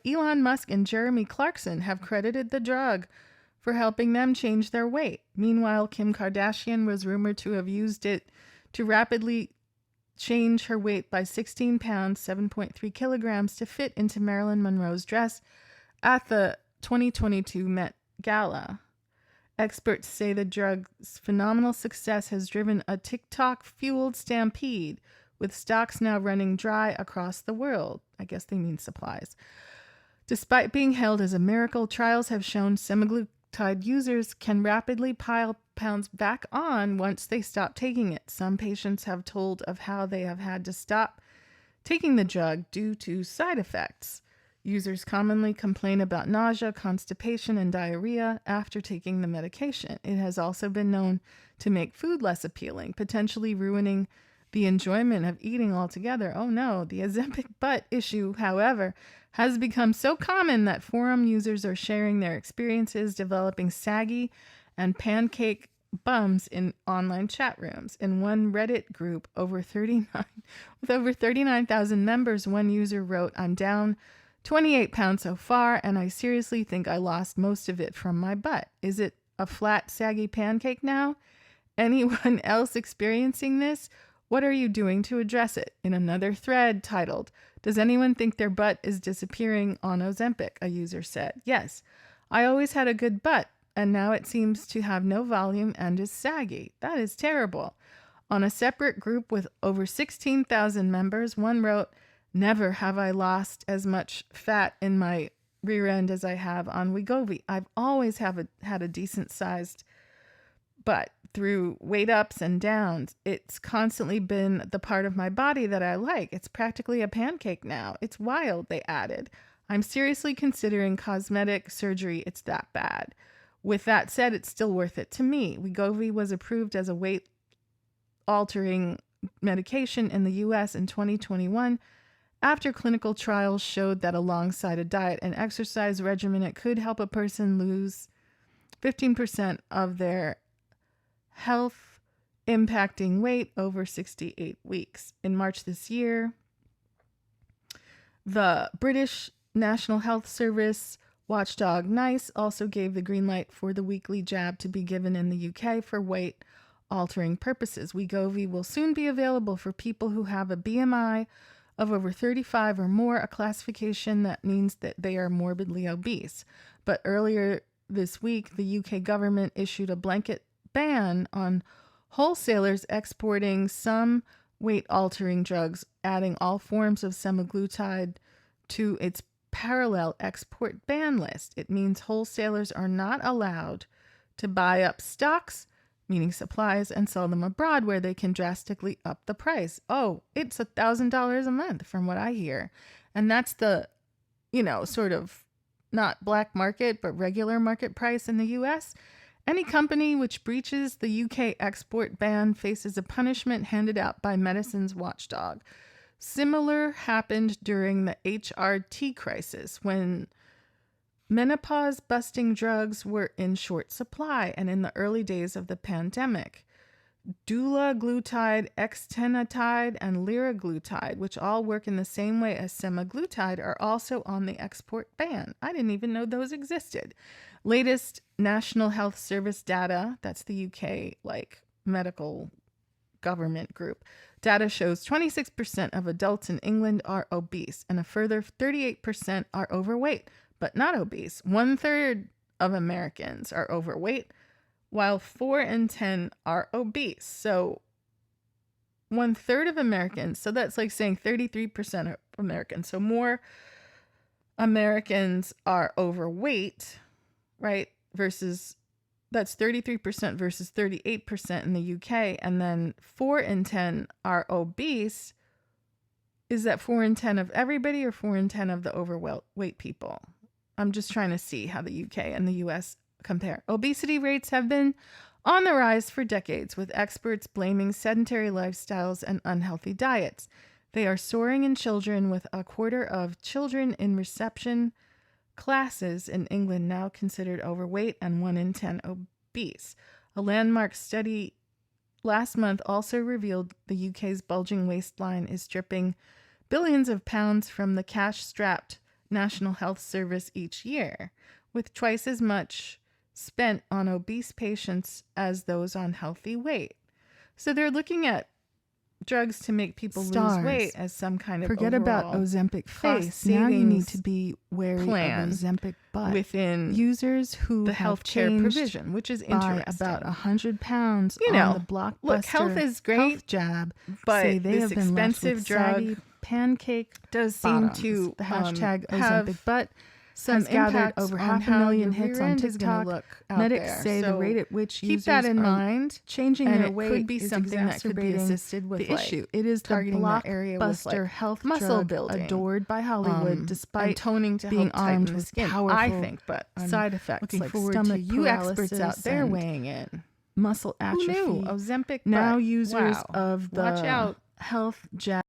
Elon Musk and Jeremy Clarkson have credited the drug for helping them change their weight. Meanwhile, Kim Kardashian was rumored to have used it to rapidly change her weight by 16 pounds, 7.3 kilograms, to fit into Marilyn Monroe's dress at the 2022 Met Gala. Experts say the drug's phenomenal success has driven a TikTok-fueled stampede, with stocks now running dry across the world. I guess they mean supplies. Despite being hailed as a miracle, trials have shown semaglutide users can rapidly pile pounds back on once they stop taking it. Some patients have told of how they have had to stop taking the drug due to side effects. Users commonly complain about nausea, constipation, and diarrhea after taking the medication. It has also been known to make food less appealing, potentially ruining the enjoyment of eating altogether. Oh no, the Ozempic butt issue, however, has become so common that forum users are sharing their experiences developing saggy and pancake bums in online chat rooms. In one Reddit group with over 39,000 members, one user wrote, "I'm down 28 pounds so far, and I seriously think I lost most of it from my butt. Is it a flat, saggy pancake now? Anyone else experiencing this? What are you doing to address it?" In another thread titled, "Does anyone think their butt is disappearing on Ozempic?" a user said, "Yes, I always had a good butt, and now it seems to have no volume and is saggy. That is terrible." On a separate group with over 16,000 members, one wrote, "Never have I lost as much fat in my rear end as I have on Wegovy. I've always had a decent sized butt. Through weight ups and downs, it's constantly been the part of my body that I like. It's practically a pancake now. It's wild," they added. "I'm seriously considering cosmetic surgery. It's that bad. With that said, it's still worth it to me." Wegovy was approved as a weight-altering medication in the U.S. in 2021 after clinical trials showed that alongside a diet and exercise regimen, it could help a person lose 15% of their health impacting weight over 68 weeks. In March this year, the British National Health Service watchdog NICE also gave the green light for the weekly jab to be given in the UK for weight altering purposes. Wegovy will soon be available for people who have a BMI of over 35 or more, a classification that means that they are morbidly obese. But earlier this week, the UK government issued a blanket ban on wholesalers exporting some weight-altering drugs, adding all forms of semaglutide to its parallel export ban list. It means wholesalers are not allowed to buy up stocks, meaning supplies, and sell them abroad where they can drastically up the price. Oh, it's $1,000 a month from what I hear. And that's the, sort of not black market, but regular market price in the US. Any company which breaches the UK export ban faces a punishment handed out by medicines watchdog. Similar happened during the HRT crisis when menopause-busting drugs were in short supply and in the early days of the pandemic. Dulaglutide, exenatide, and liraglutide, which all work in the same way as semaglutide, are also on the export ban. I didn't even know those existed. Latest National Health Service data, that's the UK medical government group, data shows 26% of adults in England are obese and a further 38% are overweight, but not obese. 1/3 of Americans are overweight, while 4 in 10 are obese. So 1/3 of Americans, so that's like saying 33% of Americans. So more Americans are overweight, right? Versus that's 33% versus 38% in the UK. And then 4 in 10 are obese. Is that 4 in 10 of everybody or 4 in 10 of the overweight people? I'm just trying to see how the UK and the US compare. Obesity rates have been on the rise for decades, with experts blaming sedentary lifestyles and unhealthy diets. They are soaring in children, with a quarter of children in reception classes in England now considered overweight and 1 in 10 obese. A landmark study last month also revealed the UK's bulging waistline is stripping billions of pounds from the cash-strapped National Health Service each year, with twice as much spent on obese patients as those on healthy weight. So they're looking at drugs to make people lose weight as some kind of Forget about Ozempic face. Now you need to be wary of Ozempic butt within users who the have healthcare provision, which is interesting. About 100 pounds on the blockbuster look, health is great, health jab, but say they this have been left expensive with drug saggy pancake does seem bottoms. to The hashtag have Ozempic butt some has gathered impacts over on 500,000 how hits on TikTok. Look out Medics there. say So the rate at which keep users that in are mind, changing and their it weight could be is something that could be exacerbating assisted with the issue. It is the targeting that area with blockbuster health muscle drug building, adored by Hollywood, and despite toning to being help tighten armed the with skin. powerful I think, but side effects looking like forward stomach to you experts out paralysis there and weighing in. muscle Who atrophy. knew? Ozempic Now butt. users Wow. of the Watch out. health jab